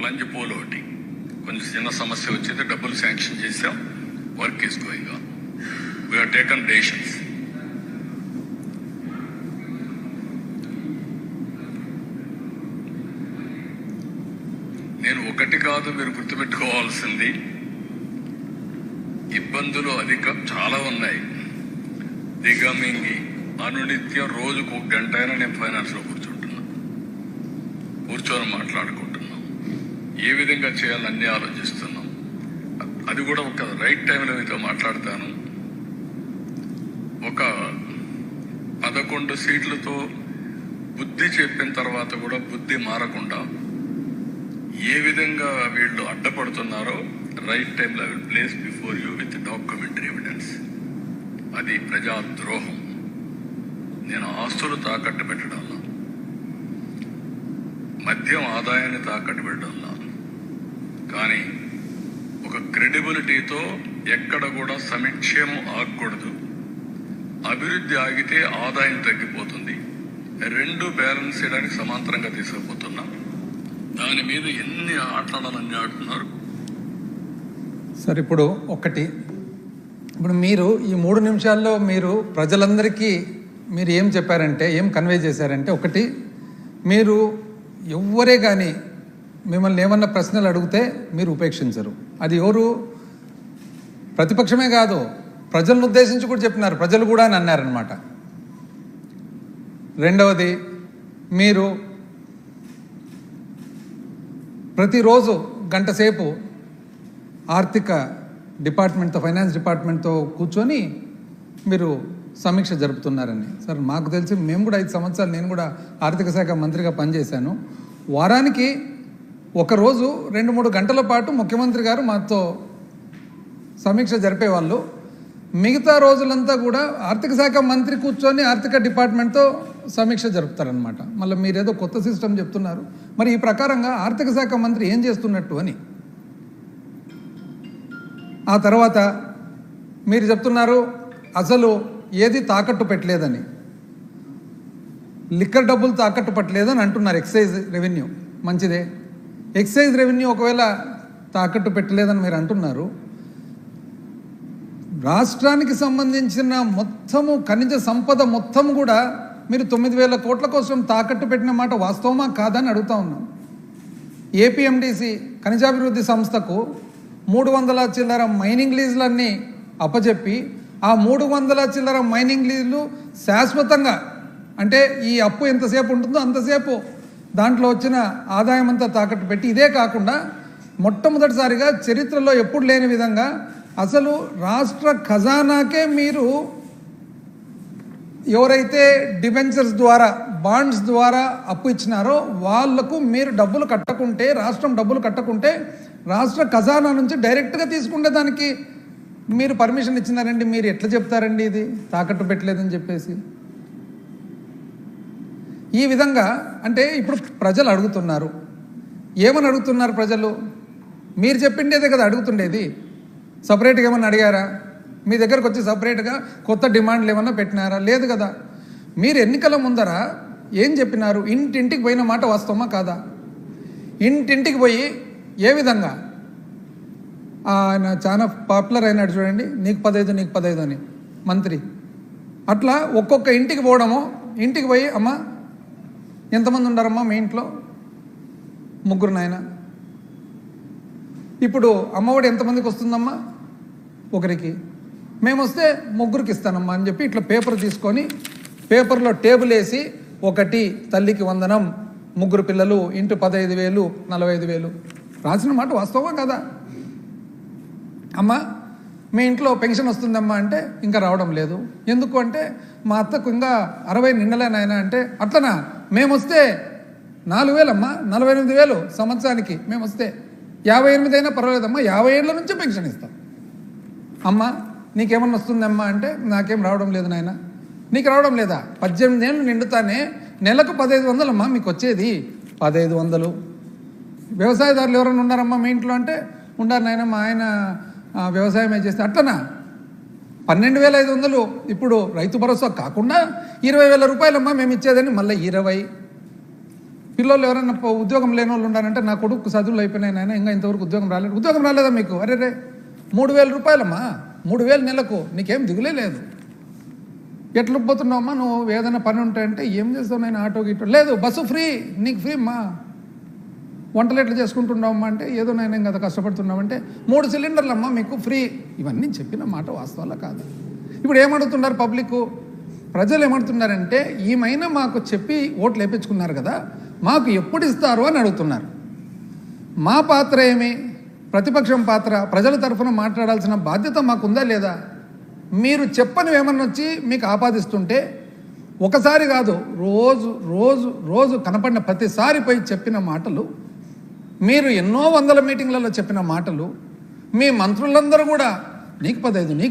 Lunge pole ఒకటి కొంచెం చిన్న సమస్య వచ్చింది, డబ్బులు శాంక్షన్ చేసాం, work is going on. We have taken decisions. నేను ఒకటి కాదు, మీరు గుర్తుపెట్టుకోవాల్సింది ఇబ్బందులు చాలా ఉన్నాయి. దిగమింగి అనునిత్యం రోజుకు 1 గంట అయినా నేను ఫైనాన్స్ లో కూర్చొని మాట్లాడుకుంటున్నాం. ఏ విధంగా చేయాలని ఆలోచిస్తున్నాం. అది కూడా ఒక రైట్ టైంలో మీతో మాట్లాడతాను. ఒక 11 సీట్లతో బుద్ధి చెప్పిన తర్వాత కూడా బుద్ధి మారకుండా ఏ విధంగా వీళ్ళు అడ్డపడుతున్నారో రైట్ టైంలో I will place before you with documentary evidence. అది ప్రజాద్రోహం. నేను ఆస్తులు తాకట్టు పెట్టడంలో, మద్యం ఆదాయాన్ని తాకట్టు పెట్టడంలో, కానీ ఒక క్రెడిబిలిటీతో ఎక్కడ కూడా సంక్షేమం ఆగకూడదు. అభివృద్ధి ఆగితే ఆదాయం తగ్గిపోతుంది. 2 బ్యాలెన్స్ చేయడానికి సమాంతరంగా తీసుకుపోతున్నాం. దాని మీద ఎన్ని ఆటలాడని ఆడుతున్నారు సార్. ఇప్పుడు మీరు ఈ 3 నిమిషాల్లో మీరు ప్రజలందరికీ మీరు ఏం చెప్పారంటే, ఏం కన్వే చేశారంటే, ఒకటి, మీరు ఎవ్వరే కానీ మిమ్మల్ని ఏమన్నా ప్రశ్నలు అడిగితే మీరు ఉపేక్షించరు. అది ఎవరు, ప్రతిపక్షమే కాదు, ప్రజలను ఉద్దేశించి కూడా చెప్పినారు. ప్రజలు కూడా అని అన్నారనమాట. రెండవది, మీరు ప్రతిరోజు 1 గంట సేపు ఆర్థిక డిపార్ట్మెంట్తో, ఫైనాన్స్ డిపార్ట్మెంట్తో కూర్చొని మీరు సమీక్ష జరుపుతున్నారని. సార్, మాకు తెలిసి మేము కూడా 5 సంవత్సరాలు నేను కూడా ఆర్థిక శాఖ మంత్రిగా పనిచేశాను. వారానికి ఒకరోజు 2-3 గంటల పాటు ముఖ్యమంత్రి గారు మాతో సమీక్ష జరిపేవాళ్ళు. మిగతా రోజులంతా కూడా ఆర్థిక శాఖ మంత్రి కూర్చొని ఆర్థిక డిపార్ట్మెంట్తో సమీక్ష జరుపుతారనమాట. మళ్ళీ మీరేదో కొత్త సిస్టమ్ చెప్తున్నారు. మరి ఈ ప్రకారంగా ఆర్థిక శాఖ మంత్రి ఏం చేస్తున్నట్టు అని. ఆ తర్వాత మీరు చెప్తున్నారు అసలు ఏది తాకట్టు పెట్టలేదని, లిక్కర్ డబ్బులు తాకట్టు పెట్టలేదని అంటున్నారు. ఎక్సైజ్ రెవెన్యూ మంచిదే. ఎక్సైజ్ రెవెన్యూ ఒకవేళ తాకట్టు పెట్టలేదని మీరు అంటున్నారు. రాష్ట్రానికి సంబంధించిన మొత్తము ఖనిజ సంపద మొత్తం కూడా మీరు 9,000 కోట్ల కోసం తాకట్టు పెట్టిన మాట వాస్తవమా కాదని అడుగుతా ఉన్నాం. ఏపీఎండిసి ఖనిజాభివృద్ధి సంస్థకు 300 చిల్లర మైనింగ్ లీజులన్నీ అప్పచెప్పి ఆ 300 చిల్లర మైనింగ్ లీజులు శాశ్వతంగా, అంటే ఈ అప్పు ఎంతసేపు ఉంటుందో అంతసేపు దాంట్లో వచ్చిన ఆదాయం అంతా తాకట్టు పెట్టి, ఇదే కాకుండా మొట్టమొదటిసారిగా చరిత్రలో ఎప్పుడు లేని విధంగా అసలు రాష్ట్ర ఖజానాకే మీరు ఎవరైతే డిబెంచర్స్ ద్వారా, బాండ్స్ ద్వారా అప్పు ఇచ్చినారో వాళ్లకు మీరు డబ్బులు కట్టకుంటే, రాష్ట్రం డబ్బులు కట్టకుంటే రాష్ట్ర ఖజానా నుంచి డైరెక్ట్గా తీసుకుంటే దానికి మీరు పర్మిషన్ ఇచ్చినారండి. మీరు ఎట్లా చెప్తారండి ఇది తాకట్టు పెట్టలేదని చెప్పేసి? ఈ విధంగా అంటే ఇప్పుడు ప్రజలు అడుగుతున్నారు. ఏమని అడుగుతున్నారు ప్రజలు? మీరు చెప్పిండేదే కదా అడుగుతుండేది. సపరేట్గా ఏమన్నా అడిగారా? మీ దగ్గరకు వచ్చి సపరేట్గా కొత్త డిమాండ్లు ఏమన్నా పెట్టినారా? లేదు కదా. మీరు ఎన్నికల ముందర ఏం చెప్పినారు? ఇంటింటికి పోయిన మాట వాస్తవమా కాదా? ఇంటింటికి పోయి ఏ విధంగా ఆయన చాలా పాపులర్ అయినాడు చూడండి, నీకు 15 నీకు 15 అని మంత్రి. అట్లా ఒక్కొక్క ఇంటికి పోవడము, ఇంటికి పోయి అమ్మ ఎంతమంది ఉండారమ్మా మీ ఇంట్లో? 3 నాయన. ఇప్పుడు అమ్మఒడి ఎంతమందికి వస్తుందమ్మా? 1కి. మేము వస్తే 3కి ఇస్తానమ్మా అని చెప్పి ఇట్లా పేపర్ తీసుకొని పేపర్లో టేబుల్ వేసి 1 తల్లికి వందనం, 3 పిల్లలు, ఇంటూ 15,000, 45,000 రాసిన మాట వాస్తవమా కదా? అమ్మ మీ ఇంట్లో పెన్షన్ వస్తుందమ్మా అంటే ఇంకా రావడం లేదు. ఎందుకు అంటే మా అత్తకు ఇంకా 60 నిండలేనాయన అంటే, అట్లనా? మేము వస్తే 4,000 అమ్మా, 48,000 సంవత్సరానికి మేము వస్తే, 58 అయినా పర్వాలేదమ్మా, 50 ఏళ్ళ నుంచే పెన్షన్ ఇస్తాం. అమ్మ నీకేమన్నా వస్తుందమ్మా అంటే, నాకేం రావడం లేదు నాయన. నీకు రావడం లేదా? 18 ఏళ్ళు నిండుతానే నెలకు 1,500 అమ్మా మీకు వచ్చేది, 1,500. వ్యవసాయదారులు ఎవరైనా ఉన్నారమ్మా మీ ఇంట్లో అంటే, ఉండారు నాయన, మా ఆయన వ్యవసాయమే చేస్తే. అట్లనా? 12,500 ఇప్పుడు రైతు భరోసా కాకుండా 20,000 రూపాయలమ్మా మేము ఇచ్చేదని, మళ్ళీ 20. పిల్లలు ఎవరైనా ఉద్యోగం లేని వాళ్ళు ఉన్నారంటే నా కొడుకు చదువులు అయిపోయినాయి నాయన ఇంకా ఇంతవరకు ఉద్యోగం రాలేదు. ఉద్యోగం రాలేదా మీకు? అరే 3,000 రూపాయలమ్మా, 3,000 నెలకు, నీకేం దిగులే లేదు. ఎట్లా పోతున్నావమ్మా నువ్వు? ఏదైనా పని ఉంటాయంటే ఏం చేస్తావు నేను? ఆటో గిటో లేదు, బస్సు ఫ్రీ, నీకు ఫ్రీ అమ్మా. వంటలు ఎట్లా చేసుకుంటున్నావమ్మా అంటే ఏదో నేను కదా కష్టపడుతున్నామంటే 3 సిలిండర్లు అమ్మా మీకు ఫ్రీ. ఇవన్నీ చెప్పిన మాట వాస్తవాలా కాదు? ఇప్పుడు ఏమడుగుతున్నారు పబ్లిక్, ప్రజలు ఏమడుతున్నారంటే ఈమైనా మాకు చెప్పి ఓట్లు వేయించుకున్నారు కదా, మాకు ఎప్పుడు ఇస్తారు అని అడుగుతున్నారు. మా పాత్ర ఏమి? ప్రతిపక్షం పాత్ర, ప్రజల తరఫున మాట్లాడాల్సిన బాధ్యత మాకుందా లేదా? మీరు చెప్పనివి ఏమన్నా వచ్చి మీకు ఆపాదిస్తుంటే ఒకసారి కాదు, రోజు రోజు రోజు కనపడిన ప్రతిసారి పోయి చెప్పిన మాటలు, మీరు ఎన్నో వందల మీటింగ్లలో చెప్పిన మాటలు, మీ మంత్రులందరూ కూడా నీకు 15